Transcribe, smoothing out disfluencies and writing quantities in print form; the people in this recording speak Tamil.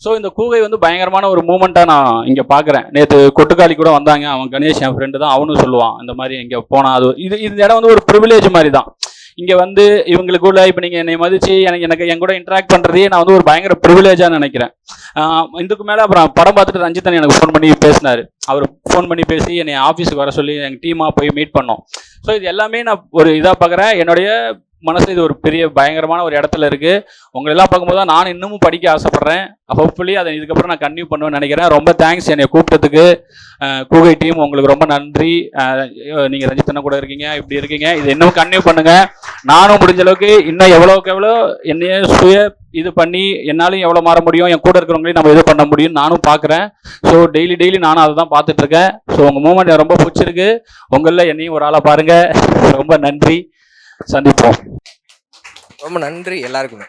ஸோ இந்த கூகை வந்து பயங்கரமான ஒரு மூமெண்ட்டாக நான் இங்கே பார்க்குறேன். நேற்று கொட்டுக்காளி கூட வந்தாங்க, அவன் கணேஷ் என் ஃப்ரெண்டு தான், அவனும் சொல்லுவான் இந்த மாதிரி இங்கே போனால் அது இந்த இடம் வந்து ஒரு ப்ரிவிலேஜ் மாதிரி தான். இங்கே வந்து இவங்களுக்குள்ள இப்போ நீங்கள் என்னை மதிச்சு எனக்கு என் கூட இன்ட்ராக்ட் பண்ணுறதே நான் வந்து ஒரு பயங்கர ப்ரிவிலேஜாக நினைக்கிறேன். இதுக்கு மேலே அப்புறம் படம் பார்த்துட்டு ரஞ்சித்தன் எனக்கு ஃபோன் பண்ணி பேசினார். அவர் ஃபோன் பண்ணி பேசி என்னை ஆஃபீஸுக்கு வர சொல்லி எங்கள் டீமாக போய் மீட் பண்ணோம். ஸோ இது எல்லாமே நான் ஒரு இதாக பார்க்குறேன். என்னுடைய மனசு இது ஒரு பெரிய பயங்கரமான ஒரு இடத்துல இருக்குது. உங்களெல்லாம் பார்க்கும்போது தான் நான் இன்னமும் படிக்க ஆசைப்பட்றேன். ஹோப்ஃபுல்லி அதை இதுக்கப்புறம் நான் கன்டினியூ பண்ணுவேன்னு நினைக்கிறேன். ரொம்ப தேங்க்ஸ் என்னை கூப்பிட்டதுக்கு. கூகை டீம் உங்களுக்கு ரொம்ப நன்றி. நீங்கள் ரஞ்சித்தனை கூட இருக்கீங்க, இப்படி இருக்கீங்க, இது இன்னும் கன்டினியூ பண்ணுங்கள். நானும் முடிஞ்ச அளவுக்கு இன்னும் எவ்வளோக்கு எவ்வளோ என்னைய இது பண்ணி என்னாலையும் எவ்வளோ மாற முடியும், என் கூட இருக்கிறவங்களையும் நம்ம இது பண்ண முடியும்னு நானும் பார்க்குறேன். ஸோ டெய்லி நானும் அதை தான் பார்த்துட்ருக்கேன். ஸோ உங்கள் மூமெண்ட் எனக்கு ரொம்ப பிடிச்சிருக்கு. உங்களில் என்னையும் ஒரு ஆளாக பாருங்கள். ரொம்ப நன்றி. சந்திப்போம். ரொம்ப நன்றி எல்லாருக்குமே.